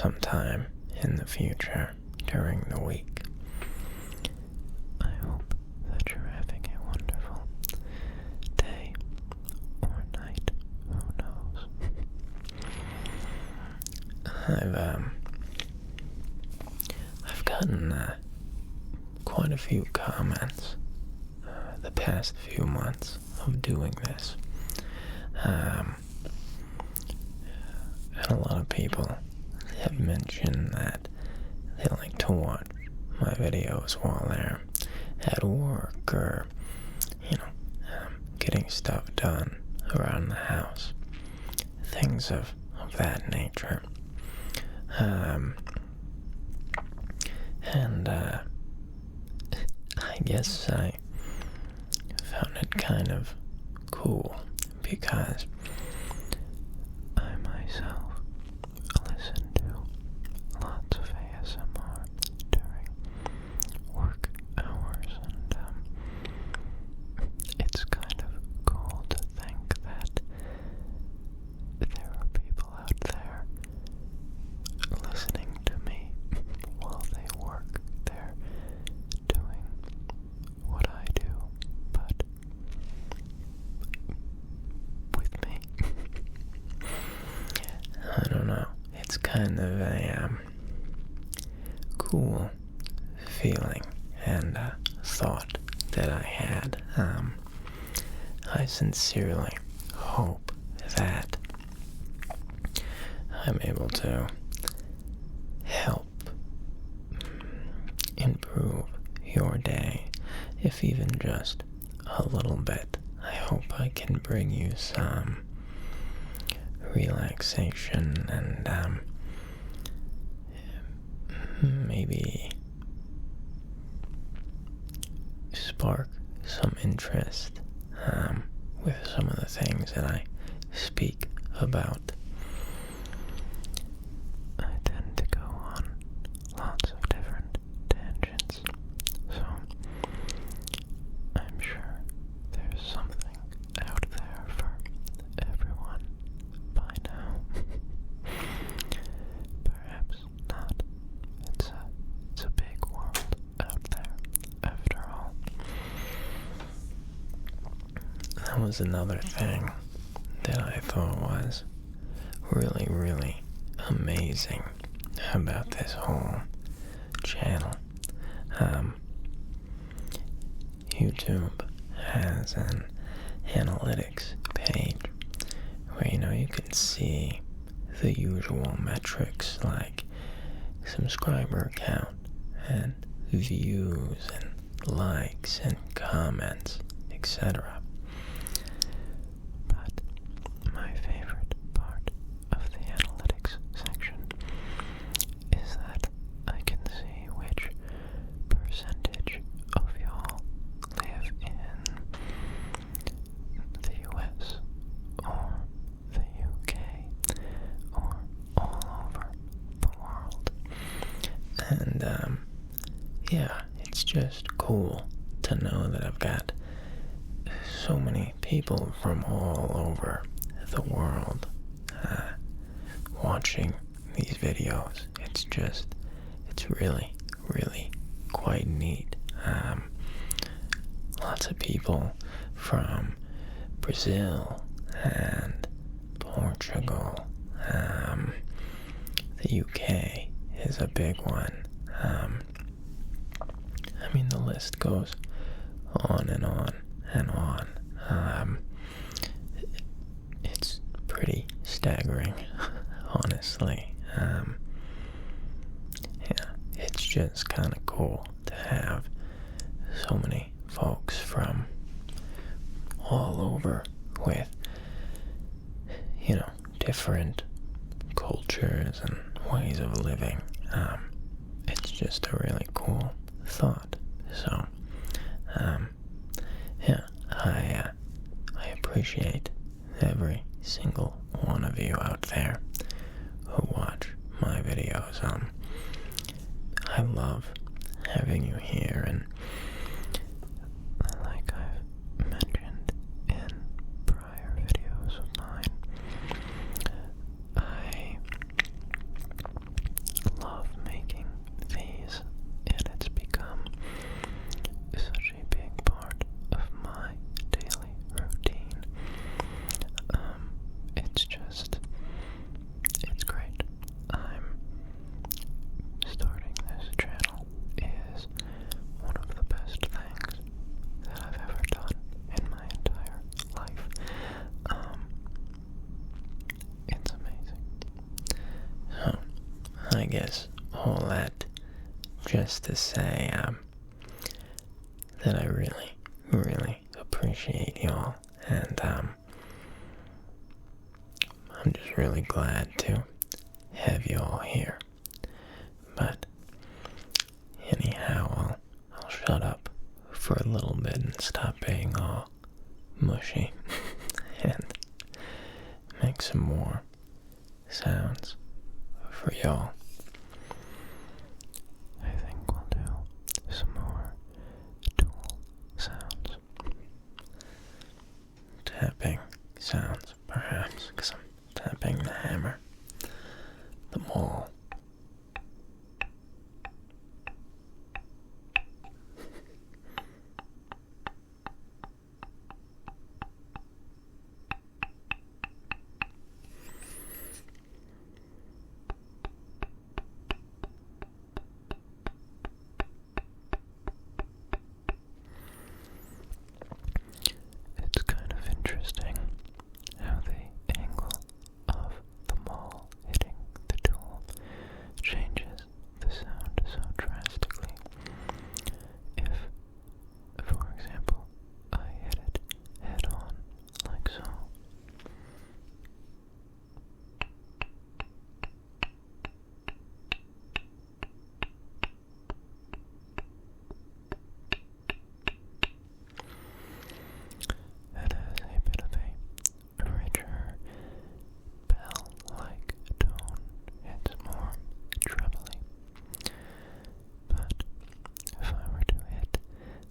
sometime in the future during the week. I hope that you're having a wonderful day or night. Who knows? I've gotten quite a few comments the past few months of doing this. And a lot of people have mentioned that they like to watch my videos while they're at work or, getting stuff done around the house. Things of that nature. And I guess I found it kind of cool because I myself listen to lots of ASMR during work hours, and it's kind of cool to think that there are people out there listening to me while they work. They're doing what I do, but with me. I don't know. It's kind of a cool feeling and thought that I had. I sincerely hope that I'm able to help improve your day, if even just a little bit. I hope I can bring you some relaxation and maybe spark some interest with some of the things that I speak about. I tend to go on lots of different tangents, so I'm sure there's something out there for everyone by now. Perhaps not. It's a big world out there, after all. That was another thing that I thought was really, really amazing about this whole channel. YouTube has an analytics page where you can see the usual metrics like subscriber count and views and likes and comments, etc. But my favorite part of the analytics section is that I can see which percentage of y'all live in the US or the UK or all over the world. And yeah, it's just cool to know that I've got so many people from all over the world watching these videos. It's really, really quite neat. Lots of people from Brazil and Portugal. The UK is a big one. The list goes on and on and on. It's pretty staggering, honestly. Yeah, it's just kind of cool to have so many folks from all over with, different cultures and ways of living. It's just a really cool thought. So, yeah, I appreciate every single one of you out there who watch my videos. I love having you here, and like I've mentioned in prior videos of mine, I I guess all that just to say, that I really, really appreciate y'all, and, I'm just really glad to have y'all here. But, anyhow, I'll shut up for a little bit and stop being all mushy, and make some more sounds for y'all. I think we'll do some more tool sounds. Tapping sounds, perhaps, because I'm tapping the hammer, the maul. It's kind of interesting how the angle of the maul hitting the tool changes the sound so drastically. If, for example, I hit it head on, like so, it has a bit of a richer bell-like tone. It's more trebly. But if I were to hit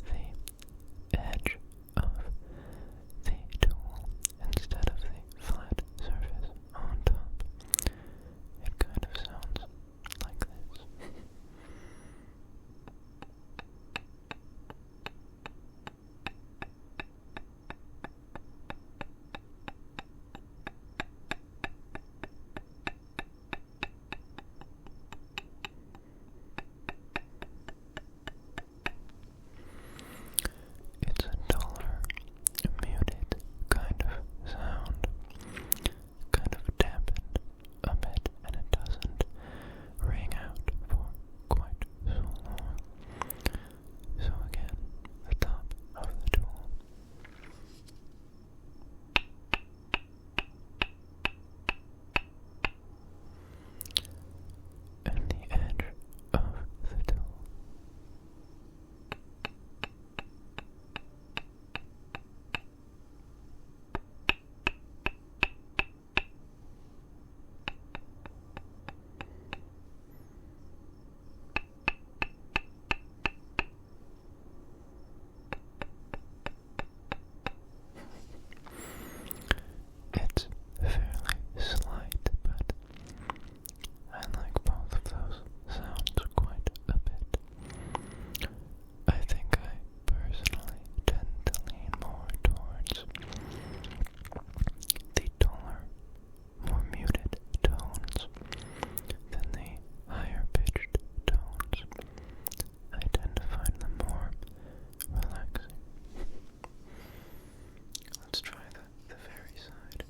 the edge of the tool instead of the flat surface on top, it kind of sounds like this. It's a duller, muted kind of sound, kind of dampened a bit, and it doesn't ring out for quite so long. So again, the top of the tool. And the edge of the tool. It's fairly slight, but I like both of those sounds quite a bit. I think I personally tend to lean more towards the duller, more muted tones than the higher pitched tones. I tend to find them more relaxing. Let's try the very side.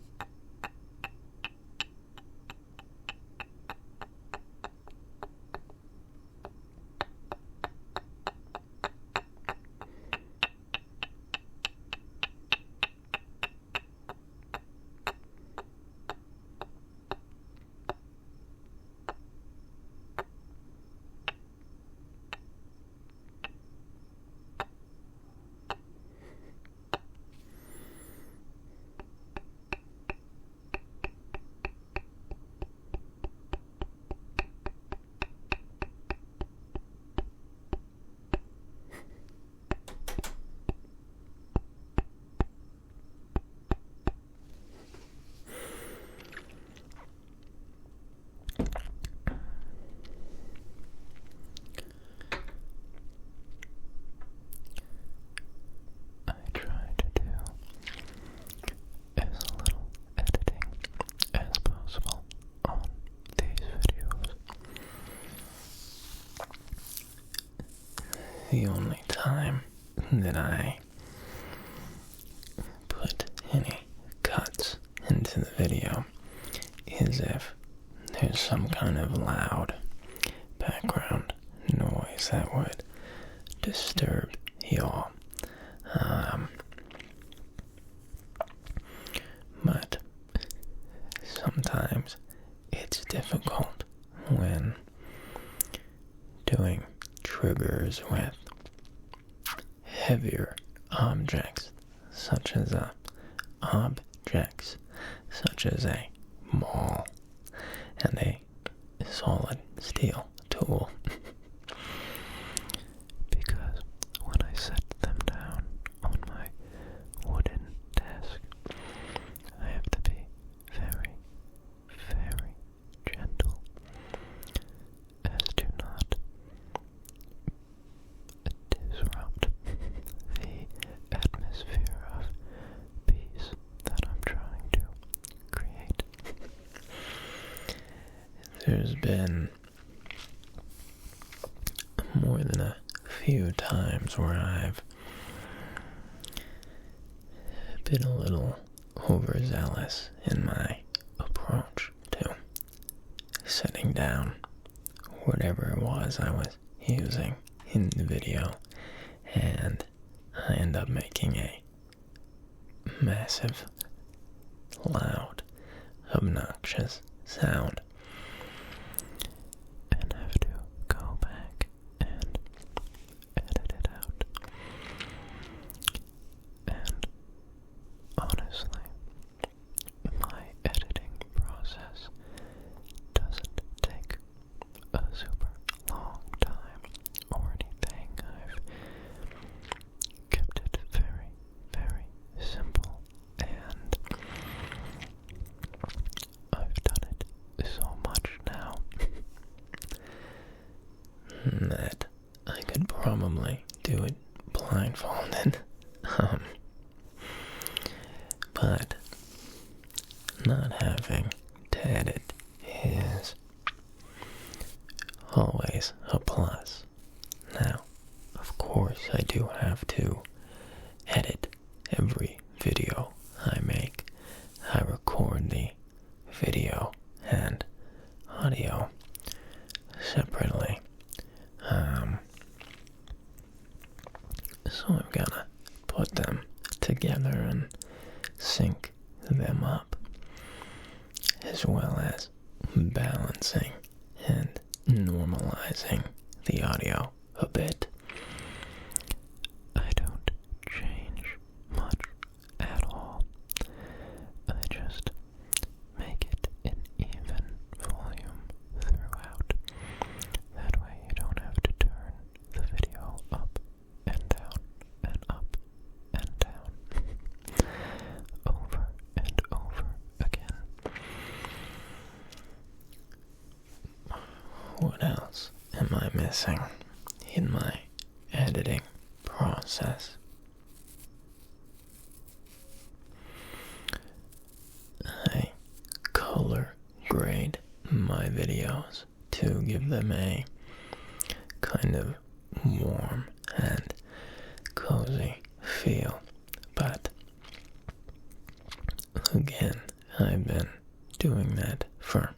I try to do as little editing as possible on these videos. The only time that I put any cuts into the video is if there's some kind of loud background noise that would disturb y'all. But sometimes it's difficult when doing triggers with heavier objects such as a ball and a solid steel tool. Because when I set them down on my wooden desk, I have to be very, very gentle as to not disrupt the atmosphere of peace that I'm trying to create. There's been more than a few times where I've been a little overzealous in my approach to setting down whatever it was I was using in the video, and I end up making a massive, loud, obnoxious sound and have to go back and edit it out. And honestly, my editing process doesn't take a super long time or anything. I've kept it very, very simple, and I've done it so much now that I could probably do it blindfolded. But not having to edit is always a plus. Now, of course, I do have to edit every video I make. I record the video and audio separately. So I've gotta put them together and sync them up, as well as balancing and normalizing the audio a bit. I don't change much at all. I just make it an even volume throughout. That way you don't have to turn the video up and down and up and down over and over again. What else am I missing in my editing process? I color grade my videos to give them a kind of warm and cozy feel. But again, I've been doing that for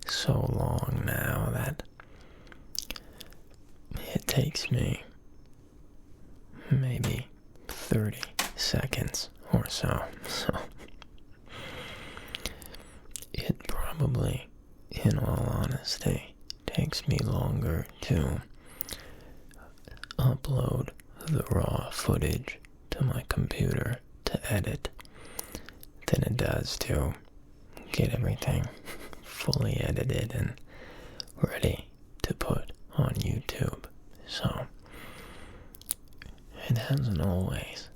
so long now that it takes me maybe 30 seconds or so. So it probably, in all honesty, takes me longer to upload the raw footage to my computer to edit than it does to get everything fully edited and ready to put on YouTube. So it hasn't always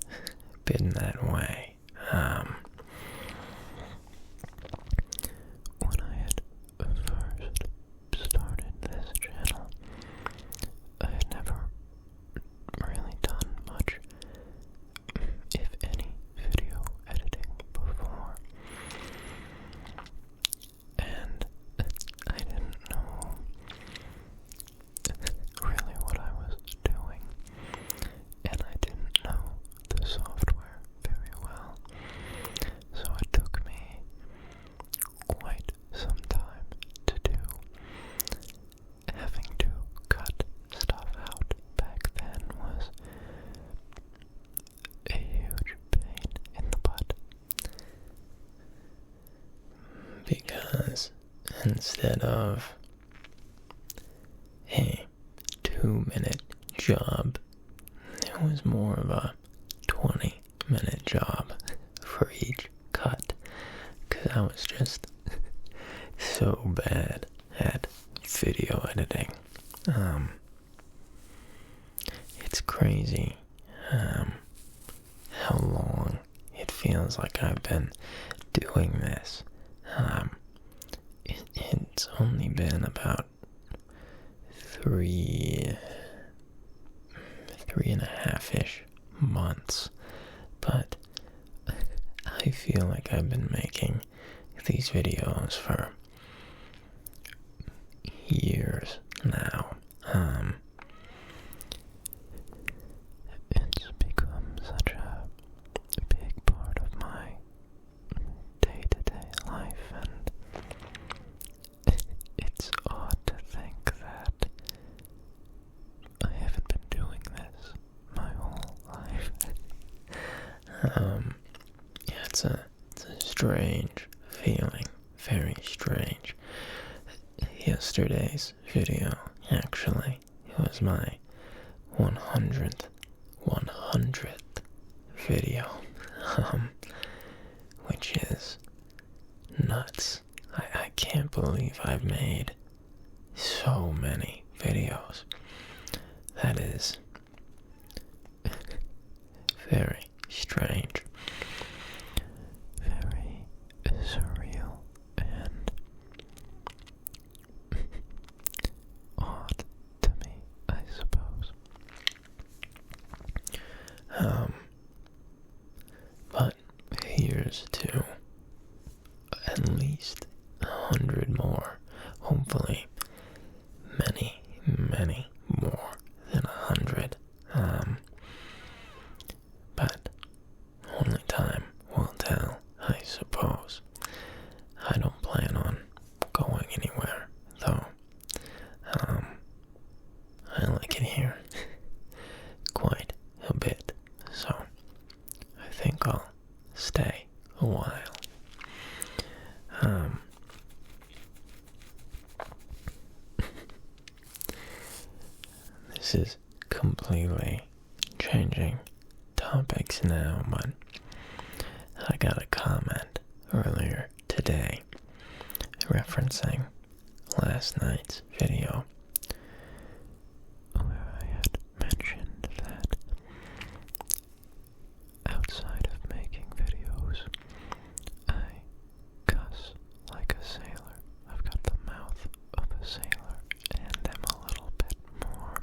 been that way. When I had first started this channel, I had never really done much, if any, video editing before. And I didn't know instead of a 2-minute job, it was more of a 20-minute job for each cut, because I was just so bad at video editing. It's crazy how long it feels like I've been doing this. It's only been about 3.5-ish months, but I feel like I've been making these videos for years now. It's become such a big part of my day-to-day life, and it's odd to think that I haven't been doing this my whole life. Yeah, it's a strange feeling, very strange. Yesterday's video, actually, it was my 100th video, which is nuts. I can't believe I've made so many videos. That is very strange, very surreal, and odd to me, I suppose. But here's to at least 100 more, hopefully many, many more than 100. But only time will tell, I suppose. I don't plan on going anywhere, though. I like it here quite a bit, so I think I'll stay a while. This is completely changing topics now, but I got a comment earlier today referencing last night's video where I had mentioned that outside of making videos, I cuss like a sailor. I've got the mouth of a sailor, and I'm a little bit more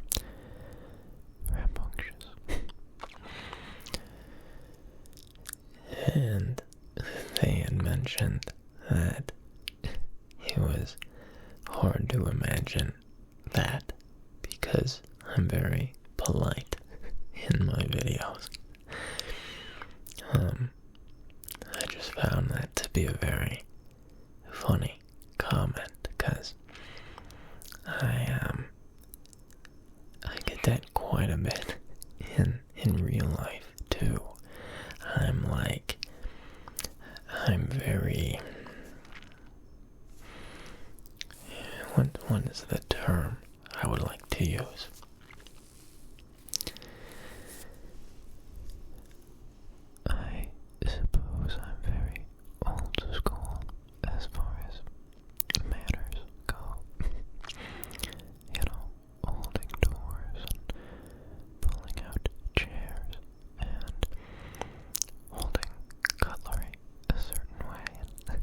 rambunctious. And they had mentioned that it was hard to imagine that because I'm very polite in my videos. I just found that to be a very funny comment, because I get that quite a bit in real life too. I'm very, what is the term I would like to use? I suppose I'm very old school as far as manners go. You know, holding doors and pulling out chairs and holding cutlery a certain way and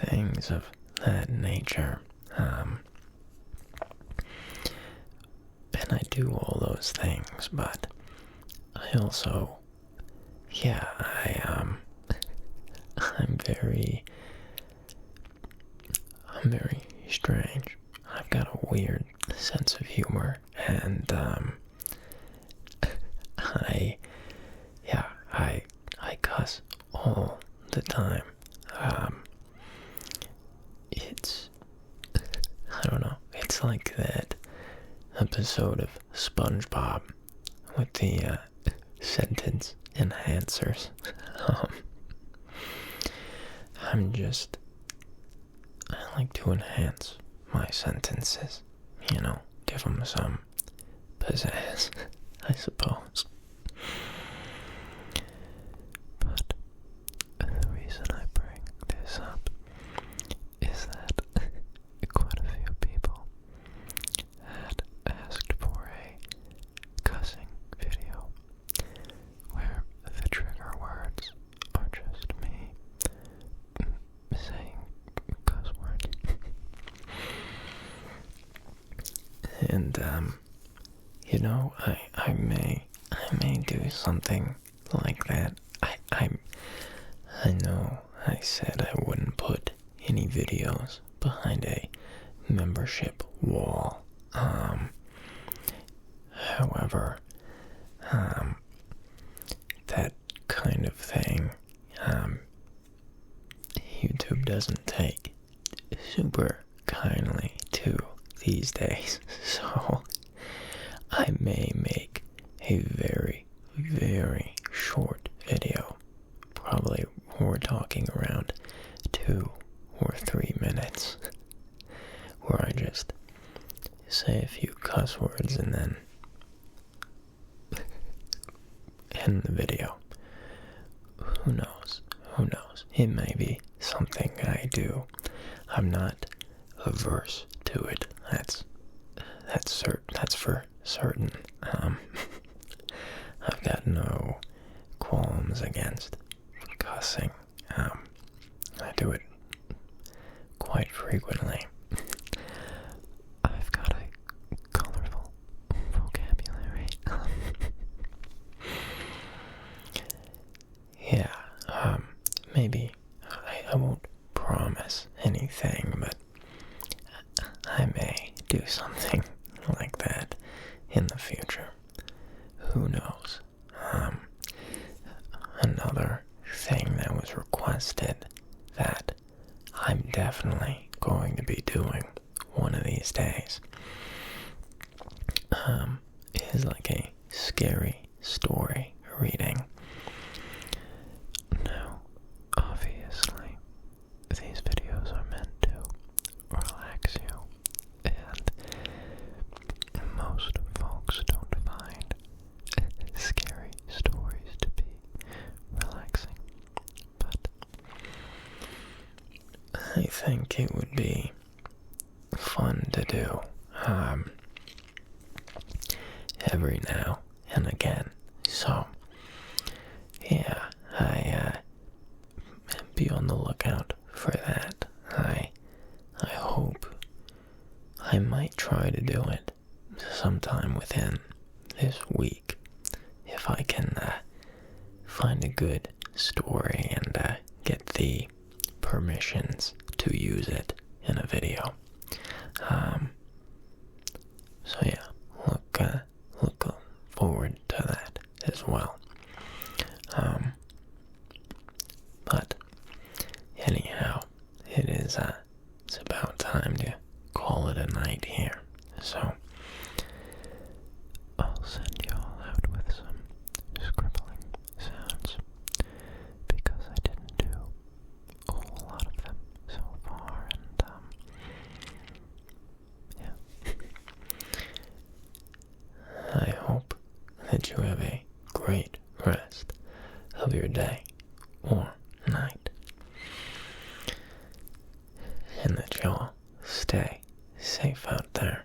things of that nature. And I do all those things, but I also, I'm very strange. I've got a weird sense of humor, and I cuss all the time. I don't know, it's like that episode of SpongeBob with the sentence enhancers. I'm just I like to enhance my sentences, give them some pizzazz, I suppose. But the reason I bring this up is that quite a few people had asked for a cussing video where the trigger words are just me saying cuss words. And I may do something like that. I know I said I wouldn't put any videos behind a membership wall. However, that kind of thing, YouTube doesn't take super kindly to these days, so I may make a very, very short video. Probably we're talking around 2 or 3 minutes, where I just say a few cuss words and then end the video. Who knows? It may be something I do. I'm not averse to it. That's for certain. I've got no qualms against cussing. I do it quite frequently. I've got a colorful vocabulary. Yeah, maybe I won't promise anything, but I may do something like that in the future. Who knows? Another thing that was requested that I'm definitely going to be doing one of these days is like a scary story reading. Now, obviously, these videos are meant to relax you, and most folks don't find scary stories to be relaxing, but I think it would be fun to do every now and again. So yeah, be on the lookout for that. I hope I might try to do it sometime within this week if I can find a good story and get the permissions to use it in a video. So yeah, look forward to that as well. But anyhow, it's about time to call it a night here. So I'll send you all out with some scribbling sounds, because I didn't do a whole lot of them so far, and yeah. I hope that you have a great rest of your day or night, and that y'all stay safe out there.